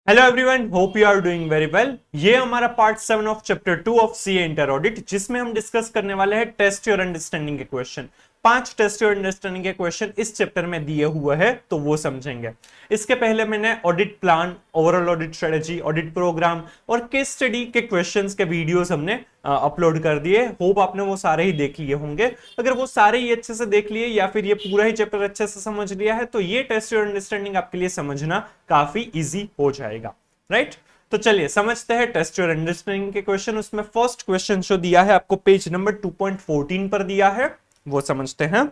Hello everyone, hope you are doing very well. ये हमारा part 7 of chapter 2 of CA inter audit, जिसमें हम discuss करने वाले हैं टेस्ट योर अंडरस्टैंडिंग के क्वेश्चन। 5 टेस्ट योर अंडरस्टैंडिंग के क्वेश्चन इस चैप्टर में दिए हुए हैं, तो वो समझेंगे। इसके पहले मैंने audit plan, overall audit strategy, audit program और केस स्टडी के क्वेश्चंस के वीडियोस हमने अपलोड कर दिए। होप आपने वो सारे ही देख लिए होंगे। अगर वो सारे ही अच्छे से देख लिए या फिर ये पूरा ही चैप्टर अच्छे से समझ लिया है, तो ये टेस्ट योर अंडरस्टैंडिंग आपके लिए समझना काफी इजी हो जाएगा। राइट, तो चलिए समझते हैं टेस्ट योर अंडरस्टैंडिंग के क्वेश्चन। उसमें फर्स्ट क्वेश्चन जो दिया है आपको पेज नंबर 2.14 पर दिया है, वो समझते हैं।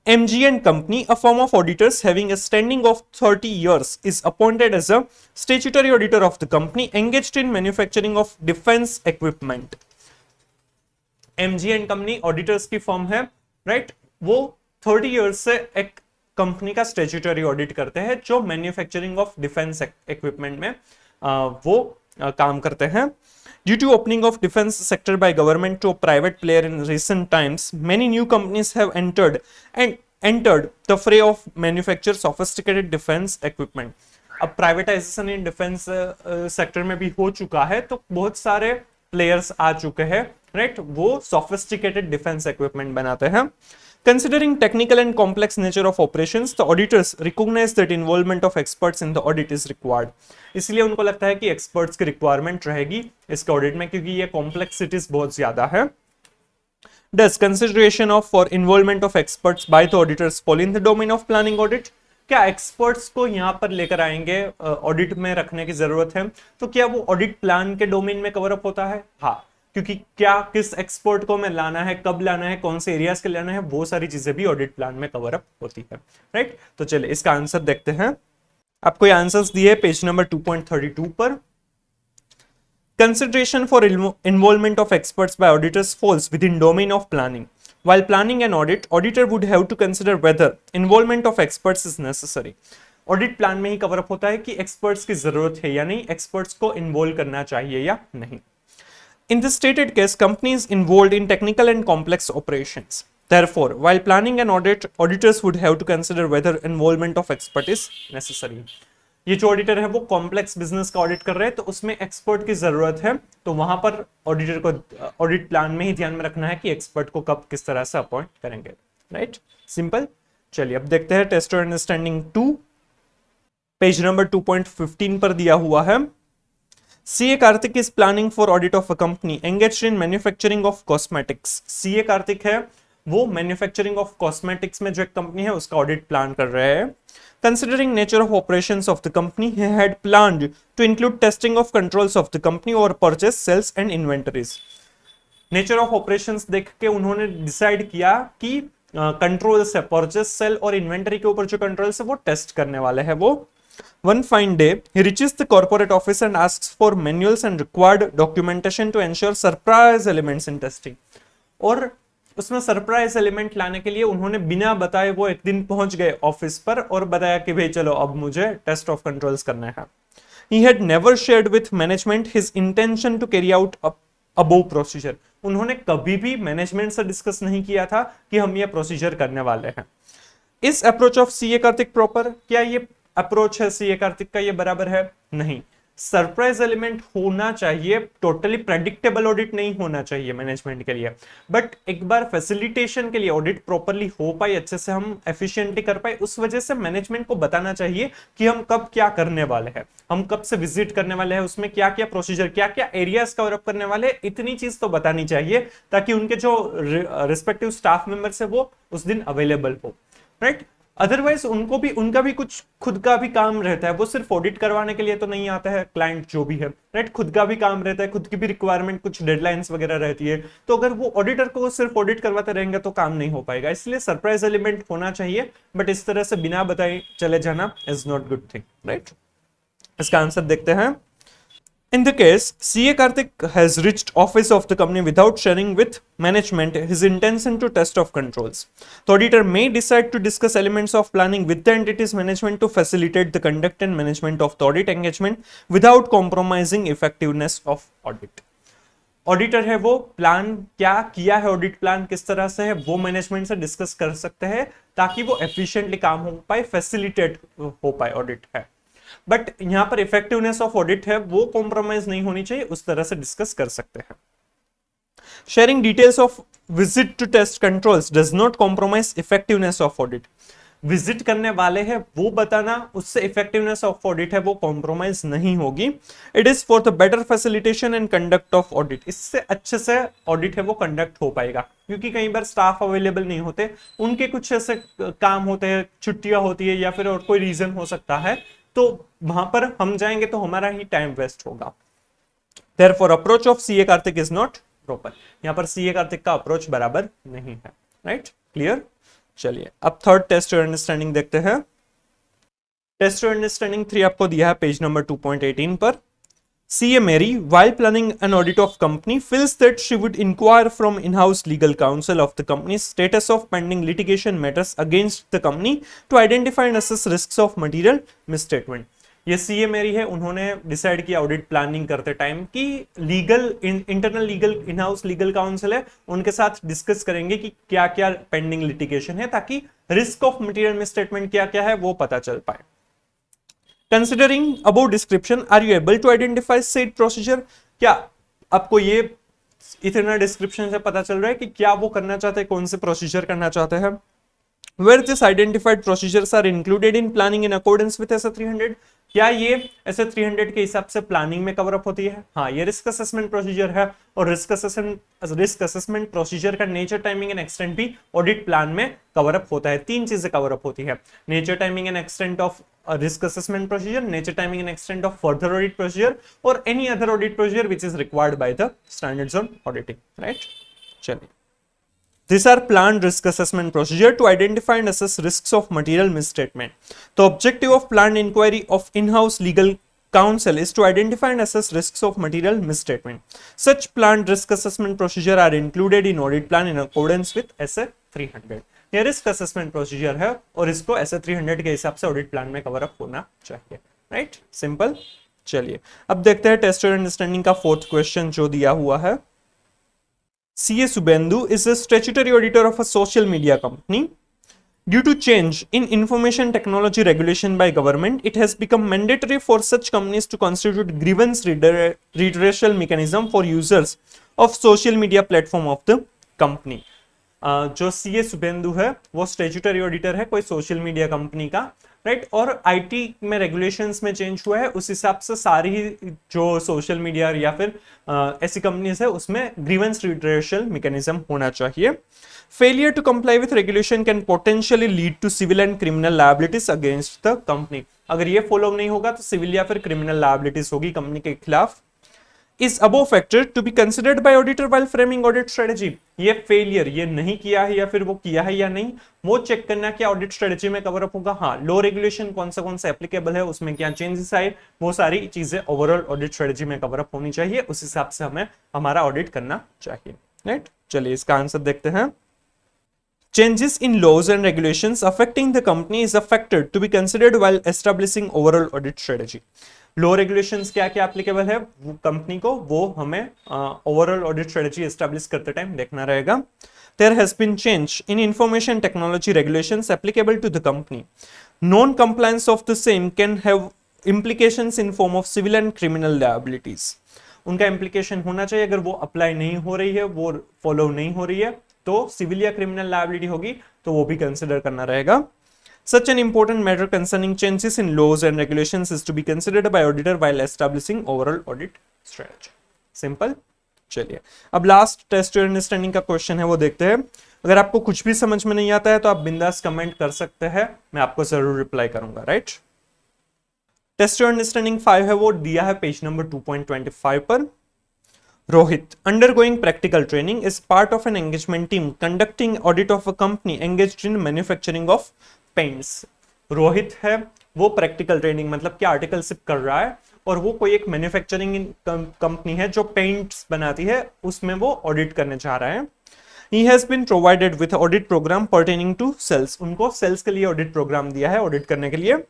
MG and Company, a firm of auditors having a standing of 30 years, is appointed as a statutory auditor of the company engaged in manufacturing of defense equipment. MG and Company auditors की firm है, right. वो 30 years से एक company का statutory audit करते हैं जो manufacturing of defence equipment में वो काम करते हैं। Due to opening of defense sector by government to a private player in recent times, many new companies have entered the fray of manufacture sophisticated defense equipment. अब privatisation in defence sector में भी हो चुका है, तो बहुत सारे players आ चुके हैं, राइट। वो सोफिस्टिकेटेड डिफेंस इक्विपमेंट बनाते हैं। Considering technical and complex nature of operations, the auditors recognize that involvement of experts in the audit is required. इसलिए उनको लगता है कि experts की requirement रहेगी इसके audit में, क्योंकि ये complexities बहुत ज्यादा है। Does consideration of for involvement of experts by the auditors fall in the domain of planning audit? क्या एक्सपर्ट्स को यहाँ पर लेकर आएंगे, ऑडिट में रखने की जरूरत है, तो क्या वो ऑडिट प्लान के डोमेन में कवर अप होता है? हाँ, क्योंकि क्या किस एक्सपर्ट को मैं लाना है, कब लाना है, कौन से एरियाज के लाना है, वो सारी चीजें भी ऑडिट प्लान में कवर अप होती है, राइट। तो चलिए इसका आंसर देखते हैं। आपको ये आंसर्स दिए पेज नंबर 2.32 पर। Consideration for involvement of experts by auditors falls within domain of planning. While planning an audit, auditor would have to consider whether involvement of experts is necessary. Audit plan में ही cover up होता है कि experts की जरूरत है या नहीं, experts को इन्वॉल्व करना चाहिए या नहीं। In the stated case, company is involved in technical and complex operations. Therefore, while planning an audit, auditors would have to consider whether involvement of expert is necessary. ये जो ऑडिटर है वो complex business का audit कर रहे हैं, तो उसमें एक्सपर्ट की जरूरत है, तो वहां पर ऑडिटर को ऑडिट प्लान में ही ध्यान में रखना है कि एक्सपर्ट को कब किस तरह से अपॉइंट करेंगे, राइट। सिंपल। चलिए अब देखते हैं टेस्ट और अंडरस्टैंडिंग 2, पेज नंबर 2.15 पर दिया हुआ है। CA Karthik is planning for audit of a company engaged in manufacturing of cosmetics. CA Karthik है वो मैन्युफैक्चरिंग ऑफ कॉस्मेटिक्स में जो एक कंपनी है उसका ऑडिट प्लान कर रहे हैं। Considering nature of operations of the company, he had planned to include testing of controls of the company over purchase, sales and inventories. Nature of operations देख के उन्होंने डिसाइड किया कि कंट्रोल्स है, परचेस, सेल और इन्वेंटरी के ऊपर जो कंट्रोल्स है वो टेस्ट करने वाले हैं वो। One fine day, he reaches the corporate office and asks for manuals and required documentation to ensure surprise elements in testing. और उसमें सरप्राइज एलिमेंट लाने के लिए उन्होंने बिना बताए वो एक दिन पहुंच गए ऑफिस पर और बताया कि भाई चलो अब मुझे टेस्ट ऑफ कंट्रोल्स करना है। He had never shared with management his intention to carry out above procedure. उन्होंने कभी भी मैनेजमेंट से डिस्कस नहीं किया था कि हम ये प्रोसीजर करने वाले हैं। इस approach of CA Kartik proper? क्या ये अप्रोच है सीए कार्तिक का ये बराबर है? नहीं। सरप्राइज एलिमेंट होना चाहिए, टोटली प्रेडिक्टेबल ऑडिट नहीं होना चाहिए मैनेजमेंट के लिए, बट एक बार फैसिलिटेशन के लिए ऑडिट प्रॉपरली हो पाए, अच्छे से हम एफिशिएंटली कर पाए, उस वजह से मैनेजमेंट को बताना चाहिए कि हम कब क्या करने वाले हैं, हम कब से विजिट करने वाले हैं, उसमें क्या क्या प्रोसीजर, क्या क्या एरियाज कवर अप करने वाले हैं, इतनी चीज तो बतानी चाहिए ताकि उनके जो रिस्पेक्टिव स्टाफ मेंबर्स है वो उस दिन अवेलेबल हो, राइट। अदरवाइज उनको भी उनका भी कुछ खुद का भी काम रहता है, वो सिर्फ ऑडिट करवाने के लिए तो नहीं आता है क्लाइंट जो भी है, राइट। खुद का भी काम रहता है, खुद की भी रिक्वायरमेंट, कुछ डेडलाइंस वगैरह रहती है, तो अगर वो ऑडिटर को सिर्फ ऑडिट करवाते रहेंगे तो काम नहीं हो पाएगा। इसलिए सरप्राइज एलिमेंट होना चाहिए, बट इस तरह से बिना बताए चले जाना is not good thing, right. इसका आंसर देखते हैं। In the case, CA Karthik has reached office of the company without sharing with management his intention to test of controls. The auditor may decide to discuss elements of planning with the entity's management to facilitate the conduct and management of the audit engagement without compromising effectiveness of audit. Auditor है वो plan क्या किया है, audit plan किस तरह से है वो मैनेजमेंट से डिस्कस कर सकते हैं ताकि वो एफिशिएंटली काम हो पाए, फैसिलिटेट हो पाए ऑडिट है। बट यहां पर इफेक्टिवनेस ऑफ ऑडिट है वो कॉम्प्रोमाइज नहीं होनी चाहिए, उस तरह से डिस्कस कर सकते हैं। Sharing details of visit to test controls does not compromise effectiveness of audit. Visit करने वाले हैं वो बताना, उससे इफेक्टिवनेस ऑफ ऑडिट है वो कॉम्प्रोमाइज नहीं होगी। It is for the better facilitation and conduct of audit, इससे अच्छे से ऑडिट है वो कंडक्ट हो पाएगा, क्योंकि कई बार स्टाफ अवेलेबल नहीं होते, उनके कुछ ऐसे काम होते हैं, छुट्टियां होती है या फिर और कोई रीजन हो सकता है, तो वहां पर हम जाएंगे तो हमारा ही टाइम वेस्ट होगा। Therefore, approach of CA Karthik is not proper. यहाँ पर CA Karthik का अप्रोच बराबर नहीं है, राइट? क्लियर? चलिए अब थर्ड टेस्ट योर अंडरस्टैंडिंग देखते हैं। टेस्ट योर अंडरस्टैंडिंग 3 आपको दिया है पेज नंबर 2.18 पर। CA Mary, while planning an audit of company, feels that she would inquire from in-house legal counsel of the company's status of pending litigation matters against the company to identify and assess risks of material misstatement. ये CA मेरी है, उन्होंने decide किया audit planning करते time कि legal internal legal in house legal council है, उनके साथ डिस्कस करेंगे कि क्या क्या पेंडिंग लिटिगेशन है ताकि रिस्क ऑफ मटेरियल मिसस्टेटमेंट क्या क्या है वो पता चल पाए। Considering above description are you able to identify said procedure, क्या आपको ये इतना डिस्क्रिप्शन से पता चल रहा है कि क्या वो करना चाहते हैं, कौन से प्रोसीजर करना चाहते हैं। Where this identified procedures are included in planning in accordance with SA 300, क्या ये SA 300 के हिसाब से प्लानिंग में कवर अप होती है? हाँ, ये रिस्क असेसमेंट प्रोसीजर है और रिस्क असेसमेंट प्रोसीजर का नेचर, टाइमिंग एंड एक्सटेंट भी ऑडिट प्लान में कवर अप होता है। 3 चीजें कवर अप होती है, nature, timing and extent of risk assessment procedure, nature, timing and extent of further audit procedure और any other audit procedure which is required by the standards on auditing, right? चलिए, these are planned risk assessment procedure to identify and assess risks of material misstatement. The objective of planned inquiry of in-house legal counsel is to identify and assess risks of material misstatement. Such planned risk assessment procedure are included in audit plan in accordance with SA 300. ये risk assessment procedure है और इसको SA 300 के हिसाब से audit plan में cover up होना चाहिए, राइट? सिंपल। चलिए अब देखते हैं टेस्ट और अंडरस्टैंडिंग का 4th क्वेश्चन जो दिया हुआ है। CA Subhendu is a statutory auditor of a social media company. Due to change in information technology regulation by government, it has become mandatory for such companies to constitute grievance redressal mechanism for users of social media platform of the company. जो CA Subhendu है वो statutory auditor है कोई social media company का, right? और IT में regulations में change हुआ है, उस हिसाब से सारी ही जो सोशल मीडिया या फिर ऐसी कंपनीज है उसमें ग्रीवेंस रिड्रेसल मैकेनिज्म होना चाहिए। Failure to comply with regulation can potentially lead to civil and criminal liabilities against the company. अगर ये फॉलो नहीं होगा तो सिविल या फिर क्रिमिनल लायबिलिटीज होगी कंपनी के खिलाफ। Is above factor to be considered by auditor while framing audit strategy? ये फेलियर ये नहीं किया है या फिर वो किया है या नहीं, वो चेक करना क्या ऑडिट स्ट्रेटेजी में कवर अप होगा। हाँ, लो रेगुलेशन कौन सा एप्लीकेबल है, उसमें क्या चेंजेस आए, वो सारी चीजें ओवरऑल ऑडिट स्ट्रेटेजी में कवर अप होनी चाहिए, उस हिसाब से हमें हमारा ऑडिट करना चाहिए, राइट? चलिए इसका आंसर देखते हैं। Changes in laws and regulations affecting the company is a factor to be considered while establishing overall audit strategy. Low regulations क्या क्या एप्लीकेबल है कंपनी को, वो हमें ओवरऑल ऑडिट स्ट्रेटजी एस्टैब्लिश करते टाइम देखना रहेगा। There has been change in information technology regulations applicable to the company. Non-compliance of the same can have implications in form of civil and criminal liabilities. उनका implication होना चाहिए, अगर वो apply नहीं हो रही है, वो फॉलो नहीं हो रही है, तो सिविल या क्रिमिनल लायबिलिटी होगी, तो वो भी कंसिडर करना रहेगा। Such an important matter concerning changes in laws and regulations is to be considered by auditor while establishing overall audit strategy. Simple. चलिए अब लास्ट टेस्ट योर अंडरस्टैंडिंग का क्वेश्चन है वो देखते हैं। अगर आपको कुछ भी समझ में नहीं आता है तो आप बिंदास कमेंट कर सकते हैं, मैं आपको जरूर रिप्लाई करूंगा, राइट? टेस्ट योर अंडरस्टैंडिंग 5 है वो दिया है पेज नंबर 2.25 पर। Rohit, undergoing practical training, is part of an engagement team conducting audit of a company engaged in manufacturing of paints. Rohit है वो प्रैक्टिकल ट्रेनिंग मतलब क्या आर्टिकलशिप कर रहा है और वो कोई एक मैन्युफैक्चरिंग कंपनी है जो पेंट्स बनाती है, उसमें वो ऑडिट करने चाह रहा है। He has been provided with audit program pertaining to sales. उनको सेल्स के लिए ऑडिट प्रोग्राम दिया है ऑडिट करने के लिए।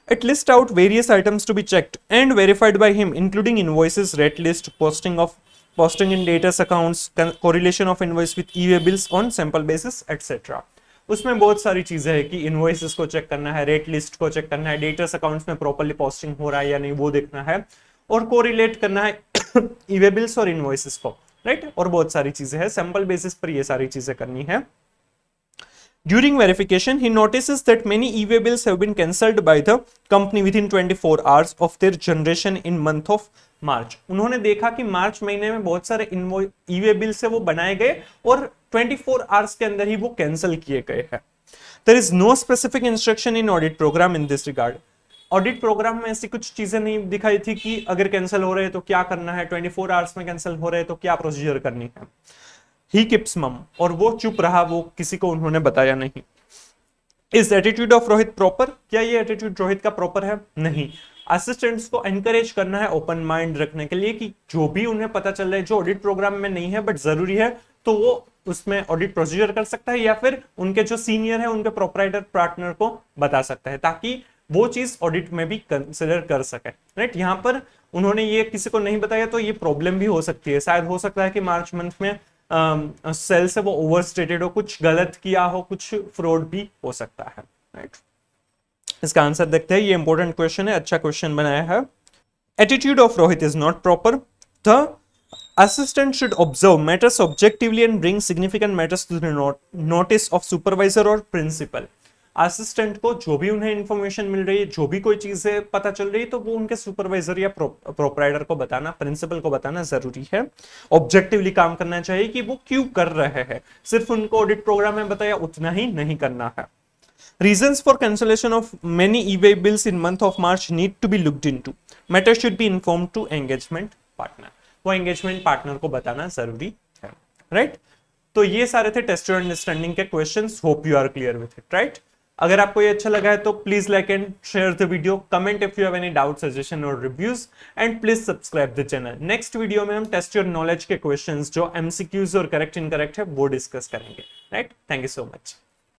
It lists out various items to be checked and verified by him, including invoices, rate list, posting of posting in debtors accounts, correlation of invoice with e-way bills on sample basis, etc. उसमें बहुत सारी चीजें हैं कि invoices को check करना है, rate list को चेक करना है, डेटर्स अकाउंट्स में प्रॉपर्ली पोस्टिंग हो रहा है या नहीं वो देखना है, और कोरिलेट करना है ई-वे बिल्स और इनवॉइसेस को, राइट। और बहुत सारी चीजें हैं, सैंपल बेसिस पर ये सारी चीजें करनी है। During verification, he notices that many e-way bills have been cancelled by the company within 24 hours of their generation in month of March. उन्होंने देखा कि मार्च महीने में बहुत सारे ई-वे बिल्स है वो बनाए गए और 24 आवर्स के अंदर ही वो कैंसिल किए गए हैं। There is no specific instruction in audit program in this regard. Audit program में ऐसी कुछ चीजें नहीं दिखाई थी कि अगर कैंसिल हो रहे हैं तो क्या करना है, 24 आवर्स में कैंसिल हो रहे हैं तो क्या प्रोसीजर करनी है। He keeps mum, और वो चुप रहा, वो किसी को उन्होंने बताया नहीं। Is attitude of Rohit proper? क्या ये एटीट्यूड रोहित का प्रॉपर है? नहीं। असिस्टेंट्स को एनकरेज करना है ओपन माइंड रखने के लिए कि जो भी उन्हें पता चल रहा है जो ऑडिट प्रोग्राम में नहीं है बट जरूरी है तो वो उसमें ऑडिट प्रोसीजर कर सकता है या फिर उनके जो सीनियर है उनके प्रोपराइटर पार्टनर को बता सकता है ताकि वो चीज ऑडिट में भी कंसिडर कर सके, राइट। यहाँ पर उन्होंने ये किसी को नहीं बताया तो ये प्रॉब्लम भी हो सकती है। शायद हो सकता है कि मार्च मंथ में सेल्स है वो ओवरस्टेटेड हो, कुछ गलत किया हो, कुछ फ्रॉड भी हो सकता है, राइट। इसका आंसर देखते हैं, ये इंपॉर्टेंट क्वेश्चन है, अच्छा क्वेश्चन बनाया है। Attitude of Rohit is not proper. The assistant should observe matters objectively and bring significant matters to the notice of supervisor or principal. Assistant को जो भी उन्हें इंफॉर्मेशन मिल रही है, जो भी कोई चीजें पता चल रही है तो वो उनके सुपरवाइजर या प्रोपराइटर को बताना, प्रिंसिपल को बताना जरूरी है। ऑब्जेक्टिवली काम करना चाहिए कि वो क्यों कर रहे हैं, सिर्फ उनको ऑडिट प्रोग्राम में बताया उतना ही नहीं करना है। Reasons for cancellation of many e-way bills in month of March need to be looked into. Matter should be informed to engagement partner. वो एंगेजमेंट पार्टनर को बताना जरूरी है, राइट। तो ये सारे थे टेस्ट योर अंडरस्टैंडिंग के questions. Hope you are clear with it, right. अगर आपको ये अच्छा लगा है तो please like and share the video, comment if you have any doubt, suggestion और reviews, and please subscribe the channel. Next video में हम टेस्ट योर नॉलेज के क्वेश्चंस जो एमसीक्यूज और करेक्ट इनकरेक्ट है वो डिस्कस करेंगे, right. Thank you so much.